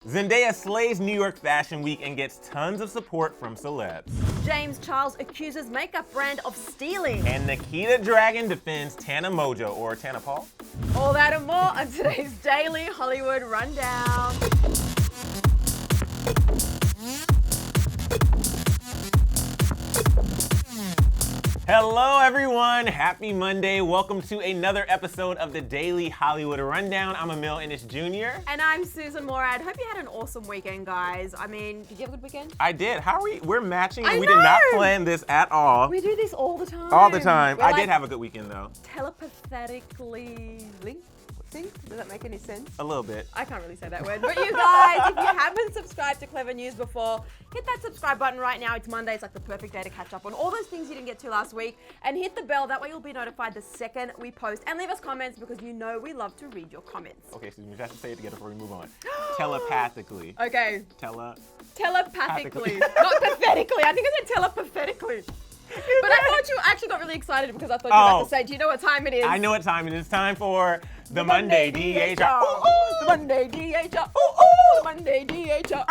Zendaya slays New York Fashion Week and gets tons of support from celebs. James Charles accuses makeup brand of stealing. And Nikita Dragun defends Tana Mongeau, or Tana Paul. All that and more on today's Daily Hollywood Rundown. Hello everyone, happy Monday. Welcome to another episode of the Daily Hollywood Rundown. I'm Emile Ennis Jr. And I'm Susan Morad. Hope you had an awesome weekend, guys. I mean, did you have a good weekend? I did. How are we? We're matching. I We did not know. plan this at all. We do this all the time. All the time. We're I like did have a good weekend though. telepathetically linked. Does that make any sense? A little bit. I can't really say that word. But you guys, if you haven't subscribed to Clevver News before, hit that subscribe button right now. It's Monday. It's like the perfect day to catch up on all those things you didn't get to last week. And hit the bell. That way you'll be notified the second we post. And leave us comments because you know we love to read your comments. Okay, so we have to say it together before we move on. Telepathically. Okay. Telepathically. Not pathetically. I think I said telepathetically. But I thought you actually got really excited because I thought you were about to say, do you know what time it is? I know what time it is. It's time for the Monday DHR. Ooh, ooh, the Monday DHR. Ooh, ooh, the Monday DHR. Ooh, ooh.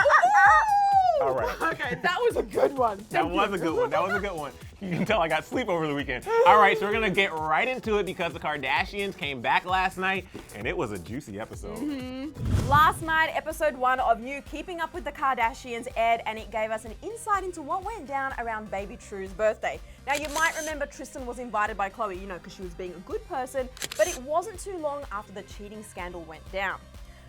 All right. Okay, that was a good one. That was a good one. You can tell I got sleep over the weekend. All right, so we're gonna get right into it because the Kardashians came back last night and it was a juicy episode. Last night, episode 1 of new Keeping Up with the Kardashians aired, and it gave us an insight into what went down around baby True's birthday. Now, you might remember Tristan was invited by Khloe, because she was being a good person, but it wasn't too long after the cheating scandal went down.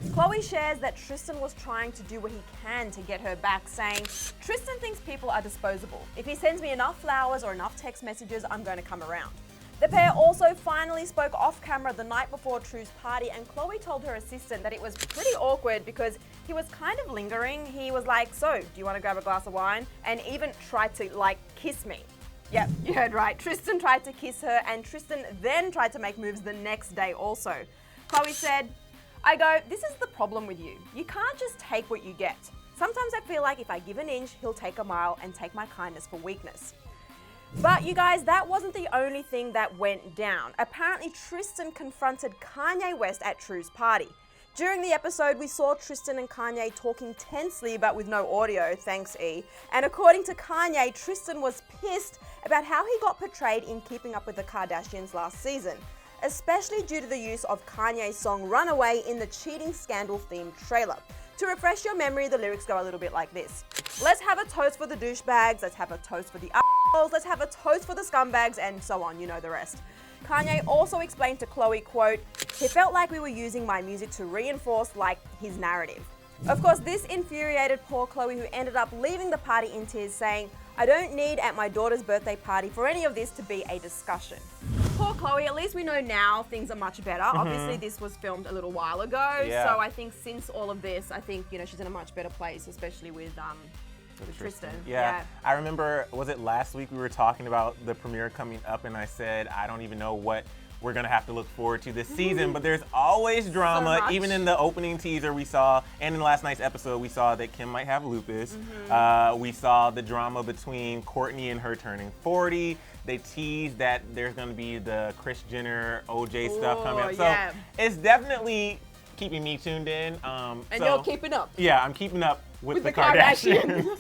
Khloe shares that Tristan was trying to do what he can to get her back, saying, Tristan thinks people are disposable. If he sends me enough flowers or enough text messages, I'm going to come around. The pair also finally spoke off camera the night before True's party, and Khloe told her assistant that it was pretty awkward because he was kind of lingering. He was like, so, do you want to grab a glass of wine? And even tried to, kiss me. Yep, you heard right. Tristan tried to kiss her, and Tristan then tried to make moves the next day also. Khloe said, I go, this is the problem with you. You can't just take what you get. Sometimes I feel like if I give an inch, he'll take a mile and take my kindness for weakness. But you guys, that wasn't the only thing that went down. Apparently, Tristan confronted Kanye West at True's party. During the episode, we saw Tristan and Kanye talking tensely but with no audio, thanks E. And according to Kanye, Tristan was pissed about how he got portrayed in Keeping Up with the Kardashians last season, especially due to the use of Kanye's song Runaway in the cheating scandal themed trailer. To refresh your memory, the lyrics go a little bit like this. Let's have a toast for the douchebags, let's have a toast for the assholes, let's have a toast for the scumbags, and so on, you know the rest. Kanye also explained to Khloe, quote, he felt like we were using my music to reinforce, his narrative. Of course, this infuriated poor Khloe, who ended up leaving the party in tears, saying, I don't need at my daughter's birthday party for any of this to be a discussion. Poor Khloe, at least we know now things are much better. Obviously, this was filmed a little while ago, so I think since all of this, I think, she's in a much better place, especially with Tristan. Yeah. I remember, was it last week we were talking about the premiere coming up and I said, I don't even know what we're gonna have to look forward to this season, but there's always drama. So even in the opening teaser we saw, and in last night's episode, we saw that Kim might have lupus. We saw the drama between Kourtney and her turning 40. They teased that there's gonna be the Kris Jenner, OJ stuff coming up. So it's definitely keeping me tuned in. And you're keeping up. Yeah, I'm keeping up with the Kardashians. Kardashians.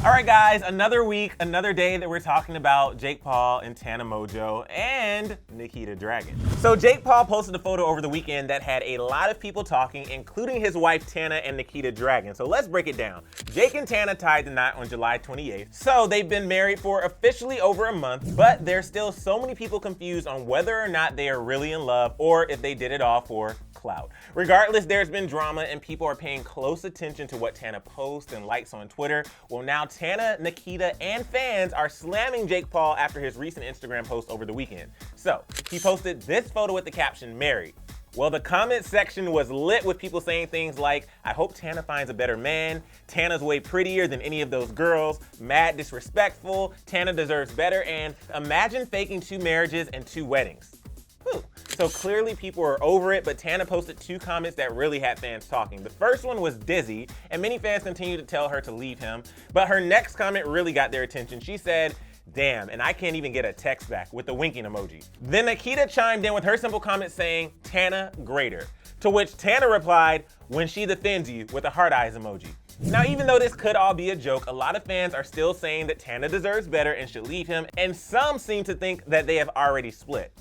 All right, guys, another week, another day that we're talking about Jake Paul and Tana Mongeau and Nikita Dragun. So Jake Paul posted a photo over the weekend that had a lot of people talking, including his wife Tana and Nikita Dragun. So let's break it down. Jake and Tana tied the knot on July 28th. So they've been married for officially over a month, but there's still so many people confused on whether or not they are really in love or if they did it all for clout. Regardless, there's been drama and people are paying close attention to what Tana posts and likes on Twitter. Well, now Tana, Nikita, and fans are slamming Jake Paul after his recent Instagram post over the weekend. So, he posted this photo with the caption, married. Well, the comment section was lit with people saying things like, I hope Tana finds a better man, Tana's way prettier than any of those girls, mad disrespectful, Tana deserves better, and imagine faking 2 marriages and 2 weddings. Whew. So clearly people are over it, but Tana posted 2 comments that really had fans talking. The first one was dizzy, and many fans continued to tell her to leave him, but her next comment really got their attention. She said, damn, and I can't even get a text back with the winking emoji. Then Nikita chimed in with her simple comment saying, Tana, greater. To which Tana replied, when she defends you, with a heart eyes emoji. Now, even though this could all be a joke, a lot of fans are still saying that Tana deserves better and should leave him, and some seem to think that they have already split.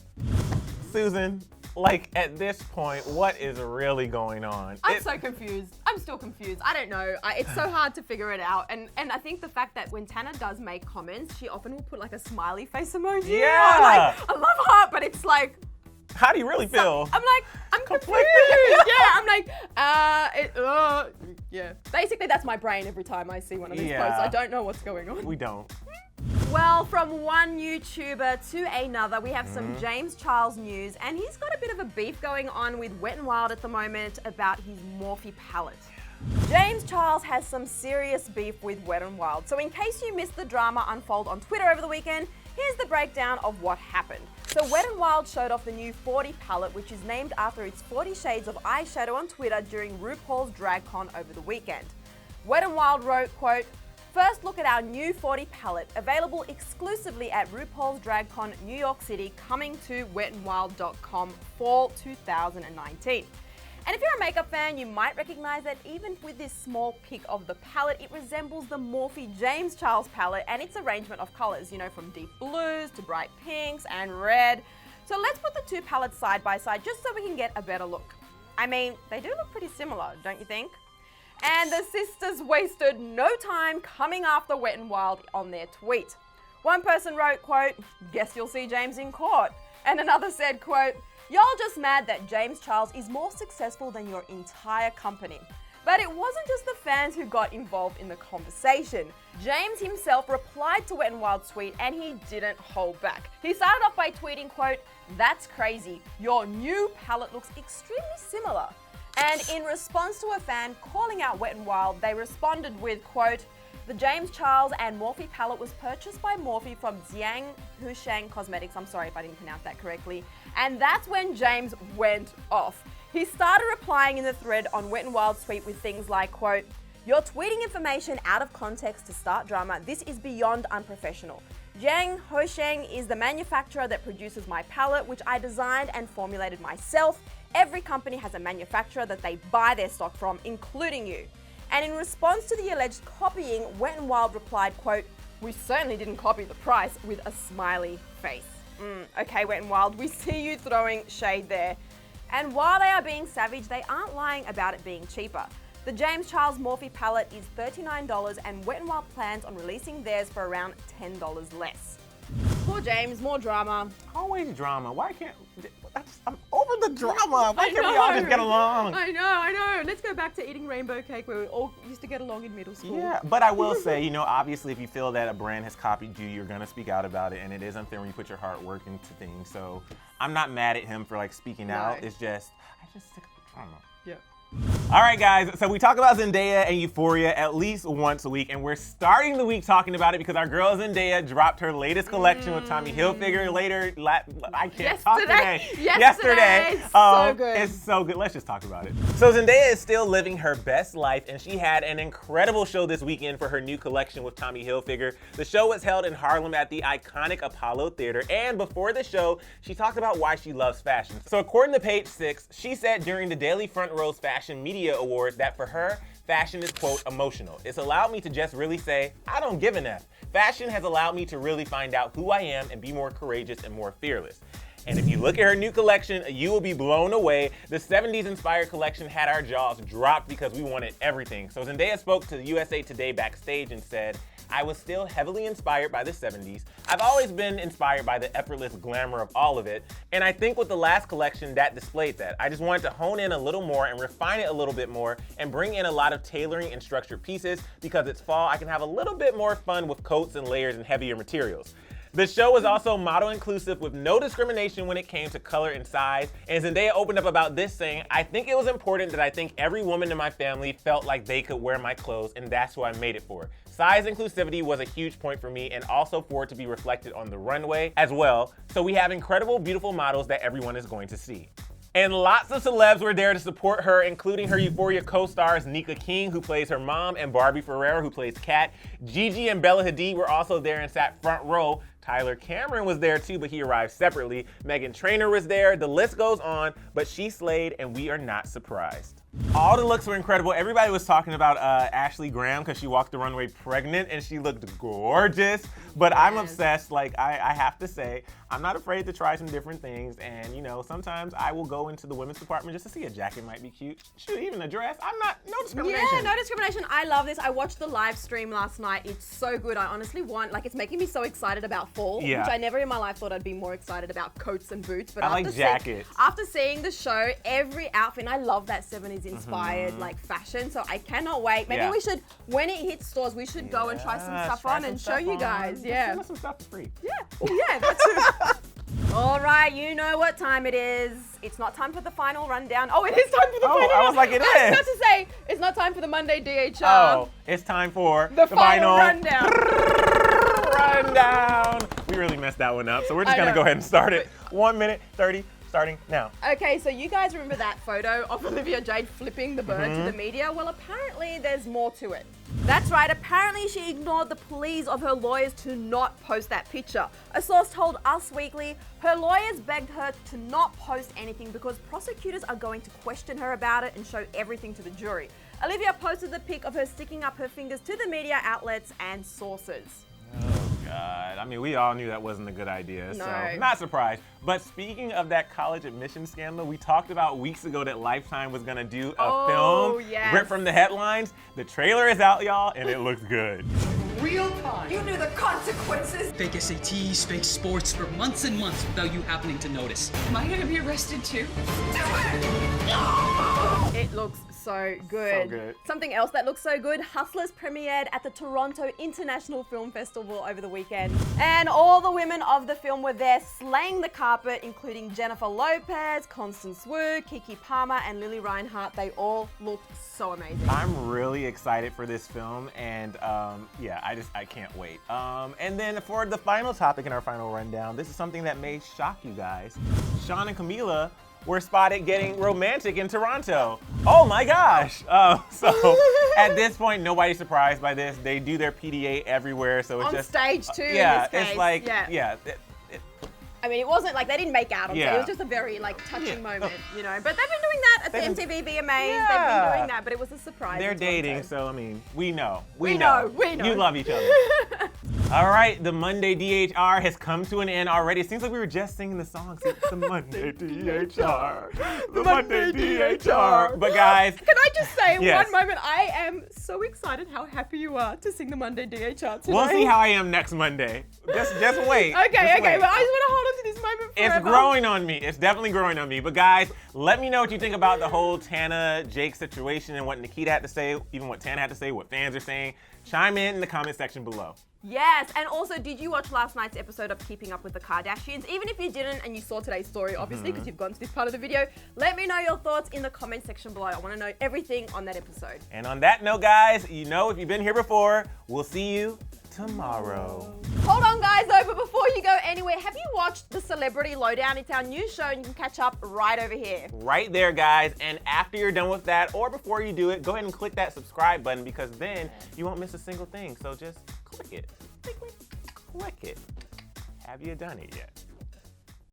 Susan, like, at this point, what is really going on? I'm so confused. I'm still confused. I don't know. It's so hard to figure it out. And I think the fact that when Tana does make comments, she often will put like a smiley face emoji. Yeah. Like, I love heart, but it's like, how do you really feel? I'm like, I'm conflicted. Yeah, I'm like, yeah. Basically, that's my brain every time I see one of these posts. I don't know what's going on. We don't. Well, from one YouTuber to another, we have some James Charles news, and he's got a bit of a beef going on with Wet n Wild at the moment about his Morphe palette. James Charles has some serious beef with Wet n Wild, so in case you missed the drama unfold on Twitter over the weekend, here's the breakdown of what happened. So Wet n Wild showed off the new 40 palette, which is named after its 40 shades of eyeshadow on Twitter during RuPaul's DragCon over the weekend. Wet n Wild wrote, quote, "First look at our new 40 palette, available exclusively at RuPaul's DragCon New York City, coming to wetnwild.com fall 2019. And if you're a makeup fan, you might recognize that even with this small pic of the palette, it resembles the Morphe James Charles palette and its arrangement of colors, you know, from deep blues to bright pinks and red. So let's put the two palettes side by side just so we can get a better look. I mean, they do look pretty similar, don't you think? And the sisters wasted no time coming after Wet n Wild on their tweet. One person wrote, quote, "Guess you'll see James in court." And another said, quote, "Y'all just mad that James Charles is more successful than your entire company." But it wasn't just the fans who got involved in the conversation. James himself replied to Wet n Wild's tweet, and he didn't hold back. He started off by tweeting, quote, "That's crazy. Your new palette looks extremely similar." And in response to a fan calling out Wet n Wild, they responded with, quote, "The James Charles and Morphe palette was purchased by Morphe from Jiang Husheng Cosmetics." I'm sorry if I didn't pronounce that correctly. And that's when James went off. He started replying in the thread on Wet n Wild's tweet with things like, quote, "You're tweeting information out of context to start drama. This is beyond unprofessional. Jiang Husheng is the manufacturer that produces my palette, which I designed and formulated myself. Every company has a manufacturer that they buy their stock from, including you." And in response to the alleged copying, Wet n Wild replied, quote, "We certainly didn't copy the price," with a smiley face. Okay, Wet n Wild, we see you throwing shade there. And while they are being savage, they aren't lying about it being cheaper. The James Charles Morphe palette is $39, and Wet n Wild plans on releasing theirs for around $10 less. Poor James, more drama. Always drama. Why can't... I'm over the drama. Why can't we all just get along? I know. Let's go back to eating rainbow cake where we all used to get along in middle school. Yeah, but I will say, you know, obviously if you feel that a brand has copied you, you're going to speak out about it, and it is unfair when you put your hard work into things. So I'm not mad at him for like speaking out. It's just, I just sick of the drama. Yeah. All right, guys, so we talk about Zendaya and Euphoria at least once a week, and we're starting the week talking about it because our girl Zendaya dropped her latest collection with Tommy Hilfiger later. I can't talk today. Yesterday. So good. It's so good. Let's just talk about it. So Zendaya is still living her best life, and she had an incredible show this weekend for her new collection with Tommy Hilfiger. The show was held in Harlem at the iconic Apollo Theater, and before the show, she talked about why she loves fashion. So according to Page 6, she said during the Daily Front Row's Fashion Media Awards that for her, fashion is, quote, emotional. It's allowed me to just really say, I don't give an F. Fashion has allowed me to really find out who I am and be more courageous and more fearless. And if you look at her new collection, you will be blown away. The 70s inspired collection had our jaws dropped because we wanted everything. So Zendaya spoke to USA Today backstage and said, I was still heavily inspired by the 70s. I've always been inspired by the effortless glamour of all of it. And I think with the last collection that displayed that. I just wanted to hone in a little more and refine it a little bit more and bring in a lot of tailoring and structured pieces because it's fall. I can have a little bit more fun with coats and layers and heavier materials. The show was also model inclusive with no discrimination when it came to color and size. And Zendaya opened up about this saying, I think it was important that I think every woman in my family felt like they could wear my clothes, and that's who I made it for. Size inclusivity was a huge point for me, and also for it to be reflected on the runway as well. So we have incredible, beautiful models that everyone is going to see. And lots of celebs were there to support her, including her Euphoria co-stars Nika King, who plays her mom, and Barbie Ferreira, who plays Kat. Gigi and Bella Hadid were also there and sat front row. Tyler Cameron was there too, but he arrived separately. Meghan Trainor was there. The list goes on, but she slayed, and we are not surprised. All the looks were incredible. Everybody was talking about Ashley Graham because she walked the runway pregnant and she looked gorgeous. But I'm obsessed. Like, I have to say, I'm not afraid to try some different things. And, you know, sometimes I will go into the women's department just to see a jacket might be cute. Shoot, even a dress. I'm not, no discrimination. Yeah, no discrimination. I love this. I watched the live stream last night. It's so good. I honestly want, like, it's making me so excited about fall, which I never in my life thought I'd be more excited about coats and boots. But I like jackets. After seeing the show, every outfit, and I love that 70s inspired like fashion, so I cannot wait. Maybe we should, when it hits stores, we should go and try some stuff on and show you guys. Yeah. Some stuff for free. Yeah. Well, yeah, that's true. All right, you know what time it is. It's not time for the final rundown. Oh, it is time for the final rundown. I was like, it is. I was about to say, it's not time for the Monday DHR. Oh, it's time for the final rundown. Rundown. We really messed that one up, so we're just going to go ahead and start it. 1 minute 30. Starting now. Okay, so you guys remember that photo of Olivia Jade flipping the bird to the media? Well, apparently there's more to it. That's right, apparently she ignored the pleas of her lawyers to not post that picture. A source told Us Weekly her lawyers begged her to not post anything because prosecutors are going to question her about it and show everything to the jury. Olivia posted the pic of her sticking up her fingers to the media outlets and sources. Oh, God. I mean, we all knew that wasn't a good idea, No. so not surprised. But speaking of that college admission scandal, we talked about weeks ago that Lifetime was going to do a film ripped from the headlines. The trailer is out, y'all, and it looks good. Real time. You knew the consequences. Fake SATs, fake sports for months and months without you happening to notice. Am I gonna be arrested too? It looks so good. So good. Something else that looks so good, Hustlers premiered at the Toronto International Film Festival over the weekend. And all the women of the film were there slaying the carpet, including Jennifer Lopez, Constance Wu, Keke Palmer, and Lily Reinhart. They all looked so amazing. I'm really excited for this film, and I can't wait. And then for the final topic in our final rundown, this is something that may shock you guys. Sean and Camila were spotted getting romantic in Toronto. Oh my gosh. So at this point, nobody's surprised by this. They do their PDA everywhere, so it's On just stage too. yeah, in this case. it's like I mean, it wasn't like they didn't make out on Yeah. set. It was just a very like touching moment, you know. But they've been doing that at the MTV VMAs. Yeah. They've been doing that, but it was a surprise. they're in Toronto. dating, so I mean, we know. We know. You love each other. All right, the Monday DHR has come to an end already. It seems like we were just singing the song. It's the Monday DHR. The Monday DHR. But guys, Can I just say Yes. one moment? I am so excited how happy you are to sing the Monday DHR today. we'll see how I am next Monday. Just wait. Okay, Just wait. but I just want to hold on to this moment forever. It's growing on me. It's definitely growing on me. But guys, let me know what you think about the whole Tana Jake situation and what Nikita had to say, even what Tana had to say, what fans are saying. Chime in the comment section below. Yes, and also, did you watch last night's episode of Keeping Up with the Kardashians? Even if you didn't and you saw today's story, obviously, because you've gone to this part of the video, let me know your thoughts in the comment section below. I want to know everything on that episode. And on that note, guys, you know, if you've been here before, we'll see you tomorrow. Hold on, guys, though, but before you go anywhere, have you watched The Celebrity Lowdown? It's our new show, and you can catch up right over here. Right there, guys. And after you're done with that, or before you do it, go ahead and click that subscribe button because then you won't miss a single thing. So just click it. Click it. Have you done it yet?